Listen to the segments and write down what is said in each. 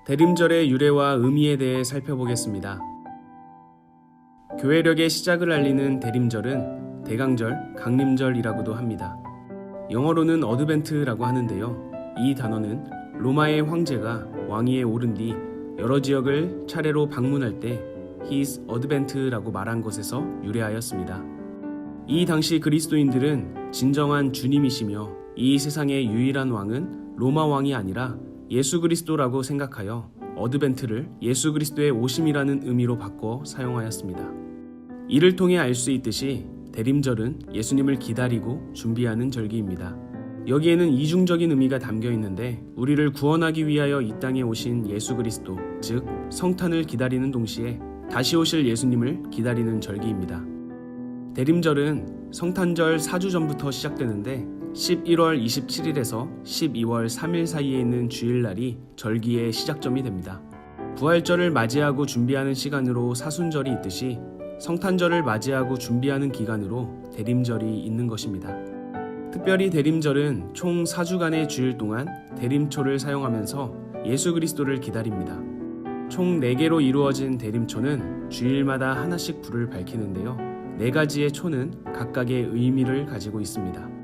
대림절의 유래와 의미에 대해 살펴보겠습니다. 교회력의 시작을 알리는 대림절은 대강절, 강림절이라고도 합니다. 영어로는 어드벤트라고 하는데요. 이 단어는 로마의 황제가 왕위에 오른 뒤 여러 지역을 차례로 방문할 때 His Advent라고 말한 것에서 유래하였습니다. 이 당시 그리스도인들은 진정한 주님이시며 이 세상의 유일한 왕은 로마 왕이 아니라 예수 그리스도라고 생각하여 어드벤트를 예수 그리스도의 오심이라는 의미로 바꿔 사용하였습니다. 이를 통해 알 수 있듯이 대림절은 예수님을 기다리고 준비하는 절기입니다. 여기에는 이중적인 의미가 담겨 있는데 우리를 구원하기 위하여 이 땅에 오신 예수 그리스도, 즉 성탄을 기다리는 동시에 다시 오실 예수님을 기다리는 절기입니다. 대림절은 성탄절 4주 전부터 시작되는데 11월 27일에서 12월 3일 사이에 있는 주일날이 절기의 시작점이 됩니다. 부활절을 맞이하고 준비하는 시간으로 사순절이 있듯이 성탄절을 맞이하고 준비하는 기간으로 대림절이 있는 것입니다. 특별히 대림절은 총 4주간의 주일 동안 대림초를 사용하면서 예수 그리스도를 기다립니다. 총 4개로 이루어진 대림초는 주일마다 하나씩 불을 밝히는데요. 4가지의 초는 각각의 의미를 가지고 있습니다.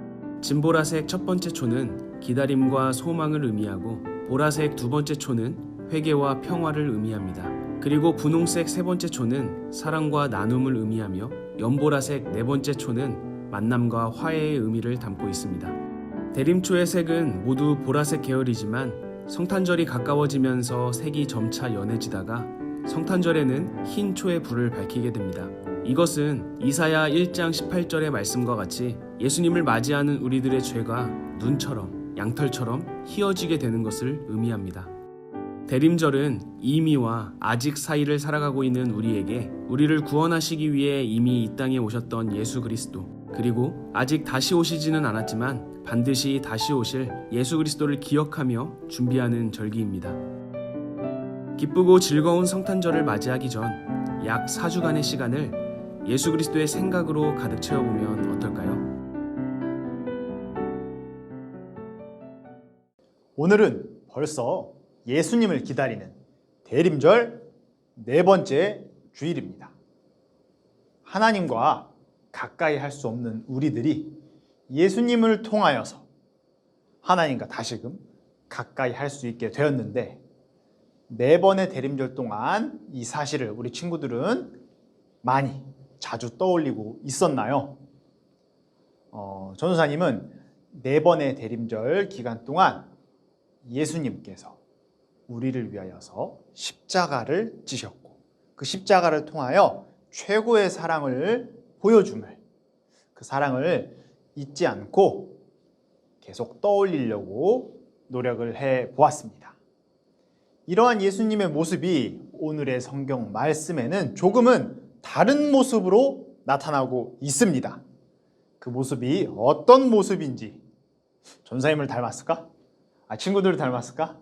진보라색 첫 번째 초는 기다림과 소망을 의미하고 보라색 두 번째 초는 회개와 평화를 의미합니다. 그리고 분홍색 세 번째 초는 사랑과 나눔을 의미하며 연보라색 네 번째 초는 만남과 화해의 의미를 담고 있습니다. 대림초의 색은 모두 보라색 계열이지만 성탄절이 가까워지면서 색이 점차 연해지다가 성탄절에는 흰 초의 불을 밝히게 됩니다. 이것은 이사야 1장 18절의 말씀과 같이 예수님을 맞이하는 우리들의 죄가 눈처럼 양털처럼 희어지게 되는 것을 의미합니다. 대림절은 이미와 아직 사이를 살아가고 있는 우리에게 우리를 구원하시기 위해 이미 이 땅에 오셨던 예수 그리스도, 그리고 아직 다시 오시지는 않았지만 반드시 다시 오실 예수 그리스도를 기억하며 준비하는 절기입니다. 기쁘고 즐거운 성탄절을 맞이하기 전 약 4주간의 시간을 예수 그리스도의 생각으로 가득 채워보면 어떨까요? 오늘은 벌써 예수님을 기다리는 대림절 4번째 주일입니다. 하나님과 가까이 할 수 없는 우리들이 예수님을 통하여서 하나님과 다시금 가까이 할 수 있게 되었는데 4번의 대림절 동안 이 사실을 우리 친구들은 많이 자주 떠올리고 있었나요? 전도사님은 4번의 대림절 기간 동안 예수님께서 우리를 위하여서 십자가를 지셨고 그 십자가를 통하여 최고의 사랑을 보여줌을, 그 사랑을 잊지 않고 계속 떠올리려고 노력을 해보았습니다. 이러한 예수님의 모습이 오늘의 성경 말씀에는 조금은 다른 모습으로 나타나고 있습니다. 그 모습이 어떤 모습인지, 전사님을 닮았을까? 친구들을 닮았을까?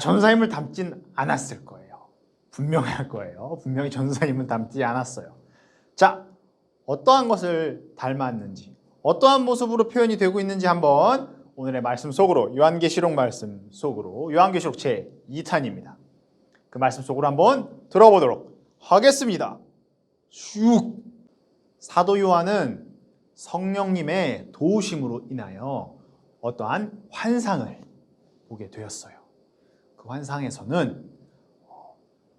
전사님을 닮진 않았을 거예요. 분명할 거예요. 분명히 전사님은 닮지 않았어요. 자, 어떠한 것을 닮았는지, 어떠한 모습으로 표현이 되고 있는지 한번 오늘의 말씀 속으로, 요한계시록 말씀 속으로, 요한계시록 제2탄입니다. 그 말씀 속으로 한번 들어보도록 하겠습니다. 슉! 사도 요한은 성령님의 도우심으로 인하여 어떠한 환상을 보게 되었어요. 그 환상에서는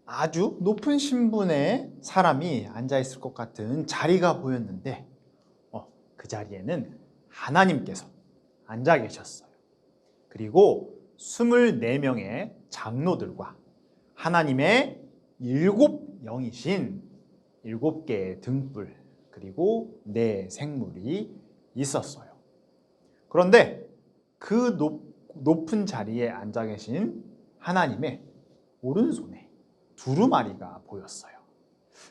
아주 높은 신분의 사람이 앉아있을 것 같은 자리가 보였는데 그 자리에는 하나님께서 앉아 계셨어요. 그리고 24명의 장로들과 하나님의 7영이신 7개의 등불 그리고 4생물이 있었어요. 그런데 그 높은 자리에 앉아 계신 하나님의 오른손에 두루마리가 보였어요.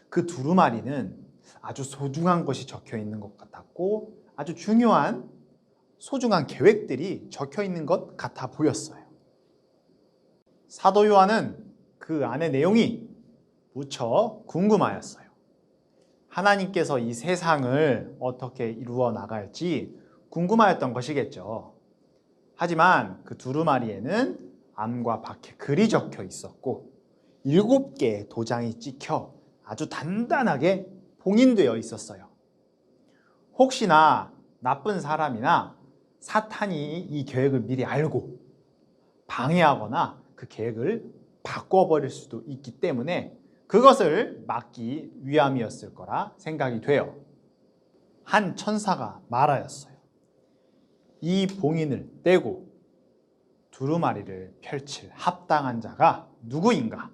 그 두루마리는 아주 소중한 것이 적혀 있는 것 같았고 아주 중요한 소중한 계획들이 적혀 있는 것 같아 보였어요. 사도 요한은 그 안의 내용이 무척 궁금하였어요. 하나님께서 이 세상을 어떻게 이루어 나갈지 궁금하였던 것이겠죠. 하지만 그 두루마리에는 암과 박해 글이 적혀 있었고 7개의 도장이 찍혀 아주 단단하게 봉인되어 있었어요. 혹시나 나쁜 사람이나 사탄이 이 계획을 미리 알고 방해하거나 그 계획을 바꿔버릴 수도 있기 때문에 그것을 막기 위함이었을 거라 생각이 돼요. 한 천사가 말하였어요. 이 봉인을 떼고 두루마리를 펼칠 합당한 자가 누구인가?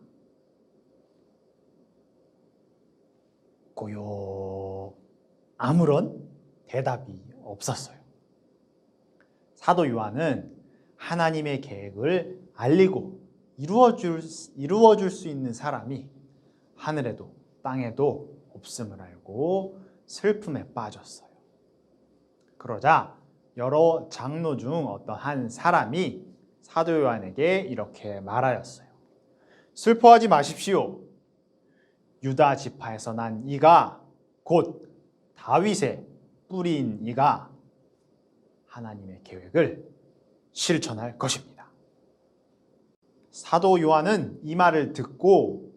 고요. 아무런 대답이 없었어요. 사도 요한은 하나님의 계획을 알리고 이루어줄 수 있는 사람이 하늘에도 땅에도 없음을 알고 슬픔에 빠졌어요. 그러자 여러 장로 중 어떤 한 사람이 사도 요한에게 이렇게 말하였어요. 슬퍼하지 마십시오. 유다 지파에서 난 이가 곧 다윗의 뿌리인 이가 하나님의 계획을 실천할 것입니다. 사도 요한은 이 말을 듣고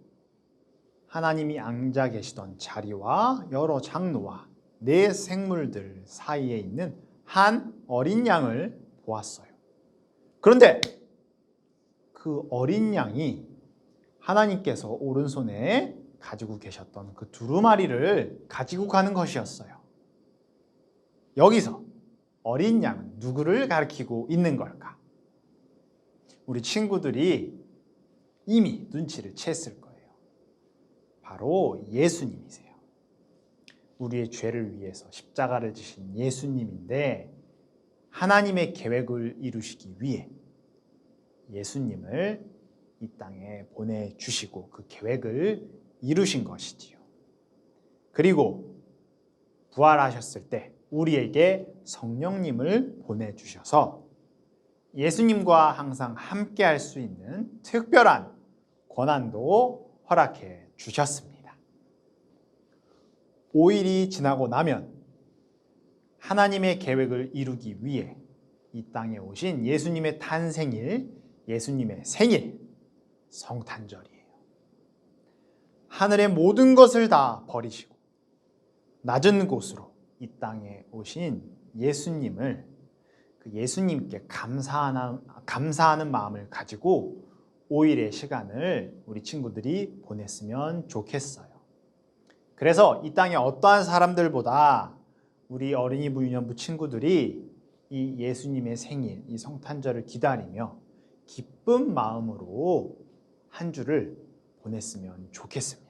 하나님이 앉아 계시던 자리와 여러 장로와 네 생물들 사이에 있는 한 어린 양을 보았어요. 그런데 그 어린 양이 하나님께서 오른손에 가지고 계셨던 그 두루마리를 가지고 가는 것이었어요. 여기서 어린 양은 누구를 가리키고 있는 걸까? 우리 친구들이 이미 눈치를 챘을 거예요. 바로 예수님이세요. 우리의 죄를 위해서 십자가를 지신 예수님인데 하나님의 계획을 이루시기 위해 예수님을 이 땅에 보내주시고 그 계획을 이루신 것이지요. 그리고 부활하셨을 때 우리에게 성령님을 보내주셔서 예수님과 항상 함께 할 수 있는 특별한 권한도 허락해 주셨습니다. 5일이 지나고 나면 하나님의 계획을 이루기 위해 이 땅에 오신 예수님의 탄생일, 예수님의 생일, 성탄절이에요. 하늘의 모든 것을 다 버리시고 낮은 곳으로 이 땅에 오신 예수님을 그 예수님께 감사하는 마음을 가지고 5일의 시간을 우리 친구들이 보냈으면 좋겠어요. 그래서 이 땅에 어떠한 사람들보다 우리 어린이부 유년부 친구들이 이 예수님의 생일, 이 성탄절을 기다리며 기쁜 마음으로 한 주를 보냈으면 좋겠습니다.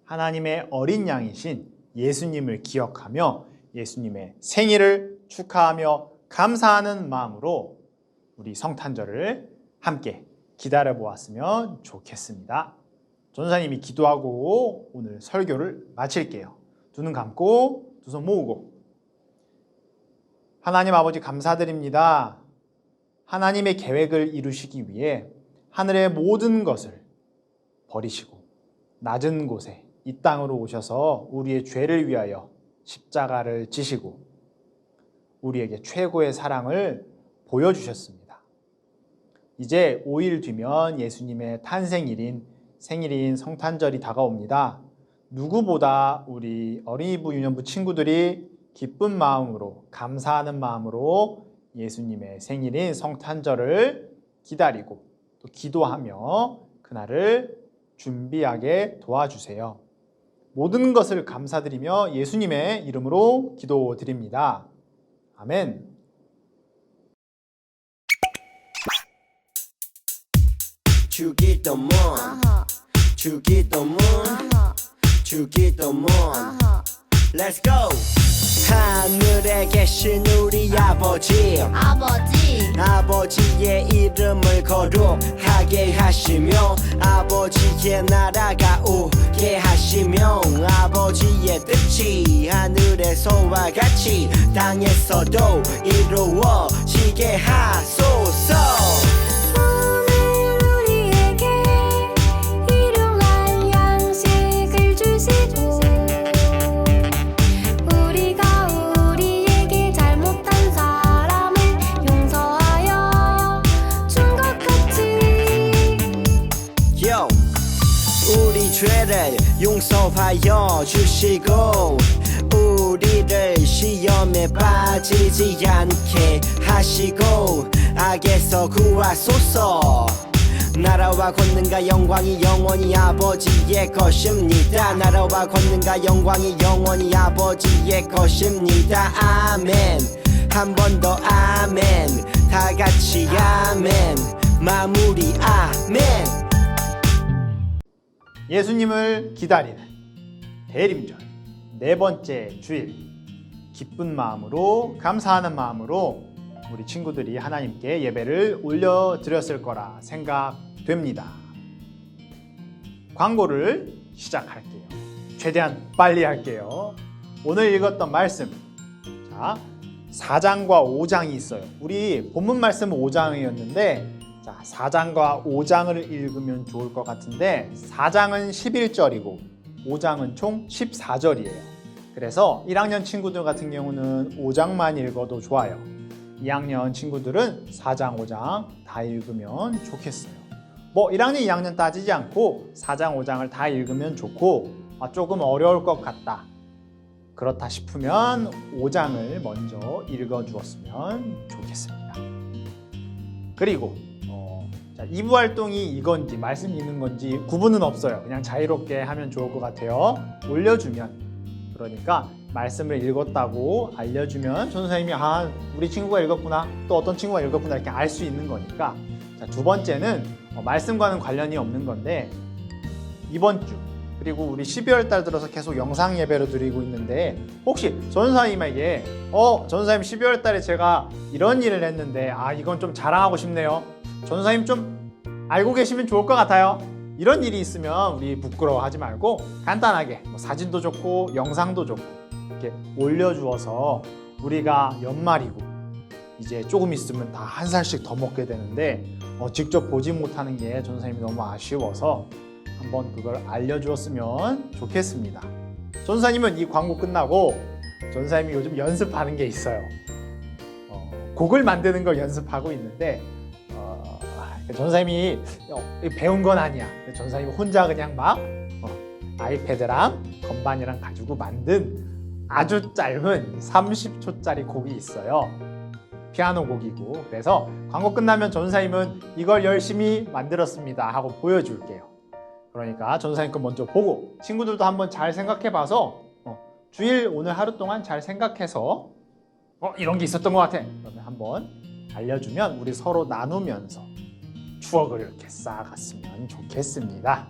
하나님의 어린 양이신 예수님을 기억하며 예수님의 생일을 축하하며 감사하는 마음으로 우리 성탄절을 함께 기다려 보았으면 좋겠습니다. 전도사님이 기도하고 오늘 설교를 마칠게요. 두 눈 감고 두 손 모으고 하나님 아버지 감사드립니다. 하나님의 계획을 이루시기 위해 하늘의 모든 것을 버리시고 낮은 곳에 이 땅으로 오셔서 우리의 죄를 위하여 십자가를 지시고 우리에게 최고의 사랑을 보여주셨습니다. 이제 5일 뒤면 예수님의 탄생일인 생일인 성탄절이 다가옵니다. 누구보다 우리 어린이부 유년부 친구들이 기쁜 마음으로 감사하는 마음으로 예수님의 생일인 성탄절을 기다리고 또 기도하며 그날을 준비하게 도와주세요. 모든 것을 감사드리며 예수님의 이름으로 기도드립니다. 아멘. 주기도문 주기도문 주기도문 Let's go! 하늘에 계신 우리 아버지의 이름을 거룩하게 하시며 아버지의 나라가 오게 하시며 아버지의 뜻이 하늘에서와 같이 땅에서도 이루어지게 하소서. 용서하여 주시고 우리를 시험에 빠지지 않게 하시고 악에서 구하소서. 나라와 권능과 영광이 영원히 아버지의 것입니다. 나라와 권능과 영광이 영원히 아버지의 것입니다. 아멘. 한 번 더 아멘. 다 같이 아멘. 마무리 아멘. 예수님을 기다리는 대림절 네 번째 주일, 기쁜 마음으로, 감사하는 마음으로 우리 친구들이 하나님께 예배를 올려드렸을 거라 생각됩니다. 광고를 시작할게요. 최대한 빨리 할게요. 오늘 읽었던 말씀, 자, 4장과 5장이 있어요. 우리 본문 말씀은 5장이었는데 자, 4장과 5장을 읽으면 좋을 것 같은데 4장은 11절이고 5장은 총 14절이에요. 그래서 1학년 친구들 같은 경우는 5장만 읽어도 좋아요. 2학년 친구들은 4장, 5장 다 읽으면 좋겠어요. 뭐 1학년, 2학년 따지지 않고 4장, 5장을 다 읽으면 좋고 조금 어려울 것 같다. 그렇다 싶으면 5장을 먼저 읽어주었으면 좋겠습니다. 그리고 2부 활동이 이건지 말씀 읽는 건지 구분은 없어요. 그냥 자유롭게 하면 좋을 것 같아요. 올려주면, 그러니까 말씀을 읽었다고 알려주면 전도사님이 우리 친구가 읽었구나, 또 어떤 친구가 읽었구나 이렇게 알 수 있는 거니까. 자, 두 번째는 말씀과는 관련이 없는 건데 이번 주 그리고 우리 12월 달 들어서 계속 영상 예배로 드리고 있는데 혹시 전도사님에게 전도사님 12월 달에 제가 이런 일을 했는데 이건 좀 자랑하고 싶네요. 전도사님 좀 알고 계시면 좋을 것 같아요. 이런 일이 있으면 우리 부끄러워하지 말고 간단하게 사진도 좋고 영상도 좋고 이렇게 올려주어서 우리가 연말이고 이제 조금 있으면 다 한 살씩 더 먹게 되는데 직접 보지 못하는 게 전도사님이 너무 아쉬워서 한번 그걸 알려주었으면 좋겠습니다. 전도사님은 이 광고 끝나고 전도사님이 요즘 연습하는 게 있어요. 곡을 만드는 걸 연습하고 있는데 전도사님이 배운 건 아니야. 전도사님이 혼자 그냥 막 아이패드랑 건반이랑 가지고 만든 아주 짧은 30초짜리 곡이 있어요. 피아노 곡이고. 그래서 광고 끝나면 전도사님은 이걸 열심히 만들었습니다 하고 보여줄게요. 그러니까 전도사님 거 먼저 보고 친구들도 한번 잘 생각해봐서 주일 오늘 하루 동안 잘 생각해서 이런 게 있었던 것 같아. 그러면 한번 알려주면 우리 서로 나누면서 추억을 이렇게 쌓아갔으면 좋겠습니다.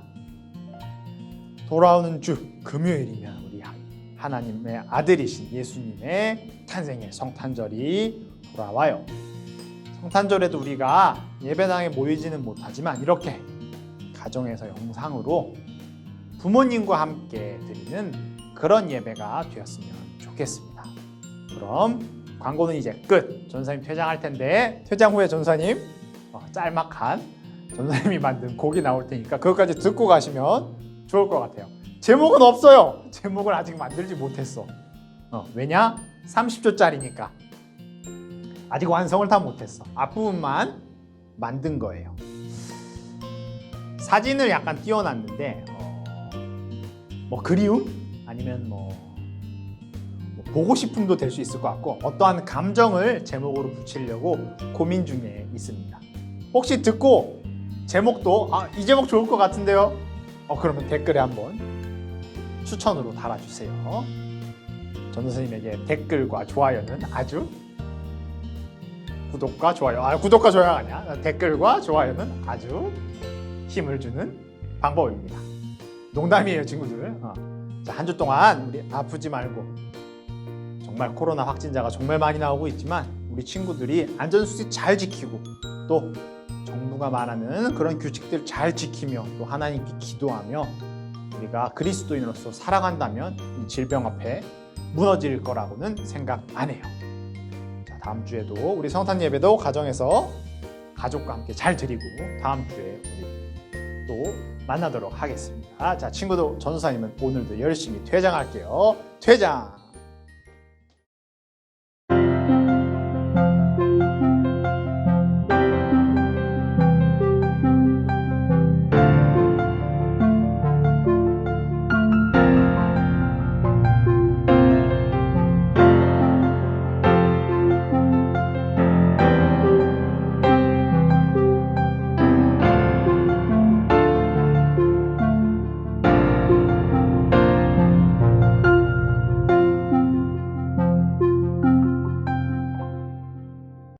돌아오는 주 금요일이면 우리 하나님의 아들이신 예수님의 탄생의 성탄절이 돌아와요. 성탄절에도 우리가 예배당에 모이지는 못하지만 이렇게 가정에서 영상으로 부모님과 함께 드리는 그런 예배가 되었으면 좋겠습니다. 그럼 광고는 이제 끝. 전사님 퇴장할 텐데 퇴장 후에 전사님 짤막한 전사님이 만든 곡이 나올 테니까 그것까지 듣고 가시면 좋을 것 같아요. 제목은 없어요. 제목을 아직 만들지 못했어. 왜냐? 30초짜리니까 아직 완성을 다 못했어. 앞부분만 만든 거예요. 사진을 약간 띄워놨는데 그리움? 아니면 보고 싶음도 될 수 있을 것 같고 어떠한 감정을 제목으로 붙이려고 고민 중에 있습니다. 혹시 듣고 제목도 이 제목 좋을 것 같은데요? 그러면 댓글에 한번 추천으로 달아주세요. 전도사님에게 댓글과 좋아요는 아주 구독과 좋아요 구독과 좋아요 아니야. 댓글과 좋아요는 아주 힘을 주는 방법입니다. 농담이에요 친구들. 한 주 동안 우리 아프지 말고 정말 코로나 확진자가 정말 많이 나오고 있지만 우리 친구들이 안전수칙 잘 지키고 또 정부가 말하는 그런 규칙들 잘 지키며 또 하나님께 기도하며 우리가 그리스도인으로서 살아간다면 이 질병 앞에 무너질 거라고는 생각 안 해요. 자, 다음 주에도 우리 성탄 예배도 가정에서 가족과 함께 잘 드리고 다음 주에 우리 또 만나도록 하겠습니다. 자, 친구들 전도사님은 오늘도 열심히 퇴장할게요. 퇴장!